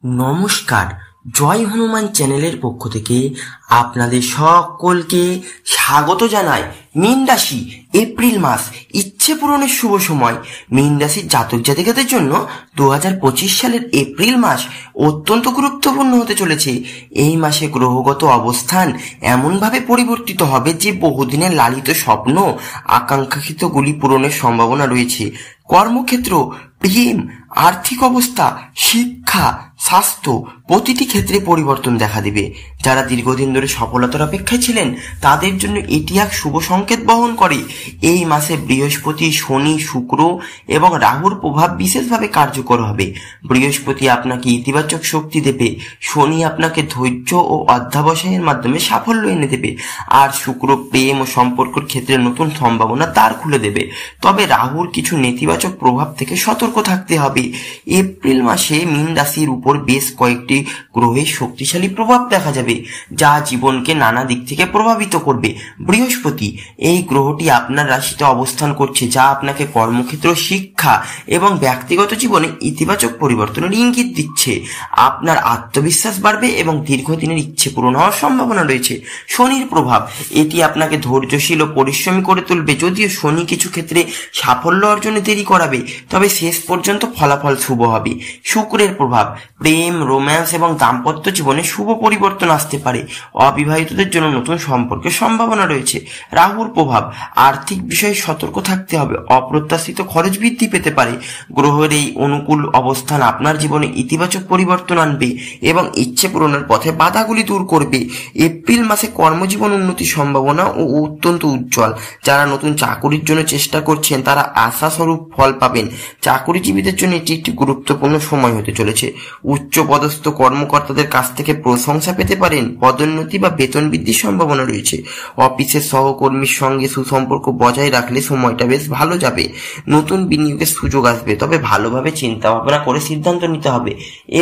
নমস্কার, জয় হনুমান চ্যানেলের পক্ষ থেকে আপনাদের সকলকে স্বাগত জানাই। মীন রাশি, এপ্রিল মাস ইচ্ছে পূরণের শুভ সময়। মীন রাশির জাতক জাতিকাদের জন্য 2025 সালের এপ্রিল মাস অত্যন্ত গুরুত্বপূর্ণ হতে চলেছে। এই মাসে গ্রহগত অবস্থান এমনভাবে পরিবর্তিত হবে যে বহুদিনের লালিত স্বপ্ন আকাঙ্ক্ষিতগুলি পূরণের সম্ভাবনা রয়েছে। কর্মক্ষেত্র, প্রেম, আর্থিক অবস্থা, শিক্ষা, স্বাস্থ্য প্রতিটি ক্ষেত্রে পরিবর্তন দেখা দেবে। যারা দীর্ঘদিন ধরে সফলতার অপেক্ষায় ছিলেন তাদের জন্য এটি এক শুভ সংকেত বহন করে। এই মাসে বৃহস্পতি, শনি, শুক্র এবং রাহুর প্রভাব বিশেষভাবে কার্যকর হবে। বৃহস্পতি আপনাকে ইতিবাচক শক্তি দেবে, শনি আপনাকে ধৈর্য ও অধ্যবসায়ের মাধ্যমে সাফল্য এনে দেবে, আর শুক্র প্রেম ও সম্পর্কের ক্ষেত্রে নতুন সম্ভাবনা দ্বার খুলে দেবে। তবে রাহুর কিছু নেতিবাচক প্রভাব থেকে সতর্ক থাকতে হবে। এপ্রিল মাসে মীন রাশির উপর বেশ কয়েকটি গ্রহের শক্তিশালী প্রভাব দেখা যাবে যা জীবনকে নানা দিক থেকে প্রভাবিত করবে। বৃহস্পতি, এই গ্রহটি আপনার রাশিতে অবস্থান করছে, যা আপনাকে কর্মক্ষেত্র, শিক্ষা এবং ব্যক্তিগত জীবনে ইতিবাচক পরিবর্তনের ইঙ্গিত দিচ্ছে। আপনার আত্মবিশ্বাস বাড়বে এবং দীর্ঘদিনের ইচ্ছে পূরণ হওয়ার সম্ভাবনা রয়েছে। শনির প্রভাব, এটি আপনাকে ধৈর্যশীল ও পরিশ্রমী করে তুলবে। যদিও শনি কিছু ক্ষেত্রে সাফল্য অর্জনে দেরি করাবে, তবে শেষ পর্যন্ত ফলাফল শুভ হবে। শুক্রের প্রভাব, প্রেম, রোম্যান্স এবং দাম্পত্য জীবনে শুভ পরিবর্তন আসতে পারে। অবিবাহিতদের জন্য নতুন সম্পর্কের সম্ভাবনা রয়েছে। রাহুর প্রভাব, আর্থিক বিষয়ে সতর্ক থাকতে হবে, অপ্রত্যাশিত খরচ বৃদ্ধি পেতে পারে। গ্রহের এই অনুকূল অবস্থান আপনার জীবনে ইতিবাচক পরিবর্তন আনবে এবং ইচ্ছে পূরণের পথে বাধাগুলি দূর করবে। এপ্রিল মাসে কর্মজীবন উন্নতির সম্ভাবনা ও অত্যন্ত উজ্জ্বল। যারা নতুন চাকুরির জন্য চেষ্টা করছেন তারা আশাস্বরূপ ফল পাবেন। চাকুরিজীবীদের জন্য এটি একটি গুরুত্বপূর্ণ সময় হতে চলেছে। উচ্চ পদস্থ কর্মকর্তাদের কাছ থেকে প্রশংসা পেতে পারেন। পদোন্নতি বা বেতন বৃদ্ধির সম্ভাবনা রয়েছে। অফিসের সহকর্মীর সঙ্গে সুসম্পর্ক বজায় রাখলে সময়টা বেশ ভালো যাবে। নতুন বিনিয়োগের সুযোগ আসবে, তবে ভালোভাবে চিন্তা ভাবনা করে সিদ্ধান্ত নিতে হবে।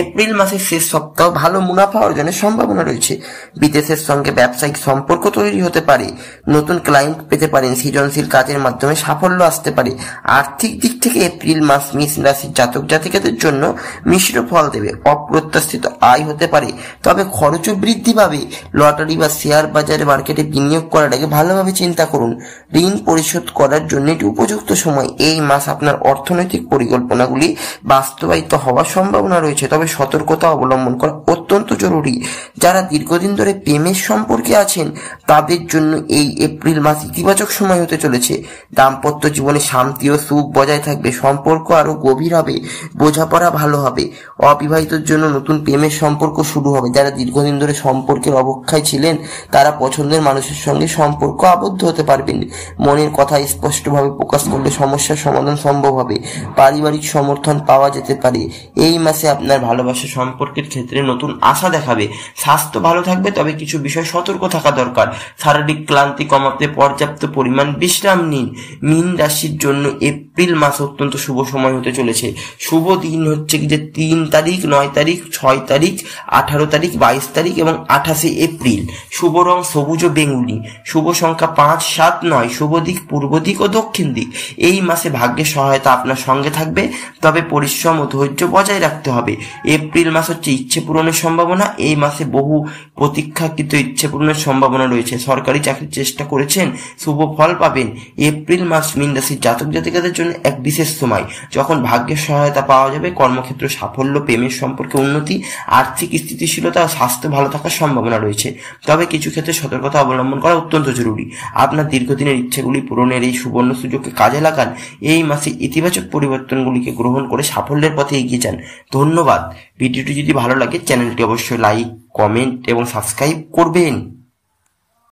এপ্রিল মাসের শেষ সপ্তাহ ভালো মুনাফা অর্জনের সম্ভাবনা রয়েছে। বিদেশের সঙ্গে ব্যবসায়িক সম্পর্ক তৈরি হতে পারে। নতুন ক্লায়েন্ট পেতে পারেন। সৃজনশীল কাজের মাধ্যমে সাফল্য আসতে পারে। আর্থিক দিক থেকে এপ্রিল মাস মীন রাশির জাতক জাতিকাদের জন্য মিশ্র ফল দেবে। অপ্রত্যাশিত আয় হতে পারে, তবে খরচও বৃদ্ধি পাবে। লটারি বা শেয়ার বাজারে মার্কেটে বিনিয়োগ করার আগে ভালোভাবে চিন্তা করুন। ঋণ পরিশোধ করার জন্য এটি উপযুক্ত সময়। এই মাস আপনার অর্থনৈতিক পরিকল্পনাগুলি বাস্তবায়িত হওয়ার সম্ভাবনা রয়েছে, তবে সতর্কতা অবলম্বন করা অত্যন্ত জরুরি। যারা দীর্ঘদিন ধরে প্রেমের সম্পর্কে আছেন তাদের জন্য এই এপ্রিল মাস ইতিবাচক সময় হতে চলেছে। দাম্পত্য জীবনে শান্তি ও সুখ বজায় থাকবে। সম্পর্ক আরো গভীর হবে, বোঝাপড়া ভালো হবে। অবিবাহিতর জন্য নতুন প্রেমের সম্পর্ক শুরু হবে। যারা দীর্ঘদিন ধরে সম্পর্কের অবক্ষায় ছিলেন তারা পছন্দের মানুষের সঙ্গে সম্পর্ক আবদ্ধ হতে পারবেন। মনের কথা স্পষ্টভাবে প্রকাশ করলে সমস্যার সমাধান সম্ভব হবে। পারিবারিক সমর্থন পাওয়া যেতে পারে। এই মাসে আপনার ভালোবাসা সম্পর্কের ক্ষেত্রে নতুন আশা দেখাবে। স্বাস্থ্য ভালো থাকবে, তবে কিছু বিষয় সতর্ক থাকা দরকার। শারীরিক ক্লান্তি কমাতে পর্যাপ্ত পরিমাণ বিশ্রাম নিন। মীন রাশির জন্য এপ্রিল মাস অত্যন্ত শুভ সময় হতে চলেছে। শুভ দিন হচ্ছে যে 3 তারিখ, 9 তারিখ, 6 তারিখ, 18 তারিখ, 22 তারিখ এবং 28 এপ্রিল। শুভ রং সবুজ ও বেগুনি। শুভ সংখ্যা 5, 7, 9। শুভ দিক পূর্ব দিক ও দক্ষিণ দিক। এই মাসে ভাগ্যের সহায়তা আপনার সঙ্গে থাকবে, তবে পরিশ্রম ও ধৈর্য বজায় রাখতে হবে। এপ্রিল মাস হচ্ছে ইচ্ছে পূরণের সম্ভাবনা। এই মাসে বহু প্রতীক্ষাকৃত ইচ্ছে পূরণের সম্ভাবনা রয়েছে। সরকারি চাকরির চেষ্টা করেছেন, শুভ ফল পাবেন। এপ্রিল মাস মীন রাশির জাতক জাতিকাদের জন্য এক বিশেষ সময়, যখন ভাগ্যের সহায়তা পাওয়া যাবে। কর্মক্ষেত্রে সাফল্য, প্রেমের সম্পর্কে উন্নতি, আর্থিক স্থিতিশীলতা ও স্বাস্থ্য ভালো থাকার সম্ভাবনা রয়েছে, তবে কিছু ক্ষেত্রে সতর্কতা অবলম্বন করা অত্যন্ত জরুরি। আপনার দীর্ঘদিনের ইচ্ছেগুলি পূরণের এই সুবর্ণ সুযোগকে কাজে লাগান। এই মাসে ইতিবাচক পরিবর্তনগুলিকে গ্রহণ করে সাফল্যের পথে এগিয়ে যান। ধন্যবাদ। ভিডিওটি যদি ভালো লাগে চ্যানেলটি অবশ্যই লাইক, কমেন্ট এবং সাবস্ক্রাইব করবেন।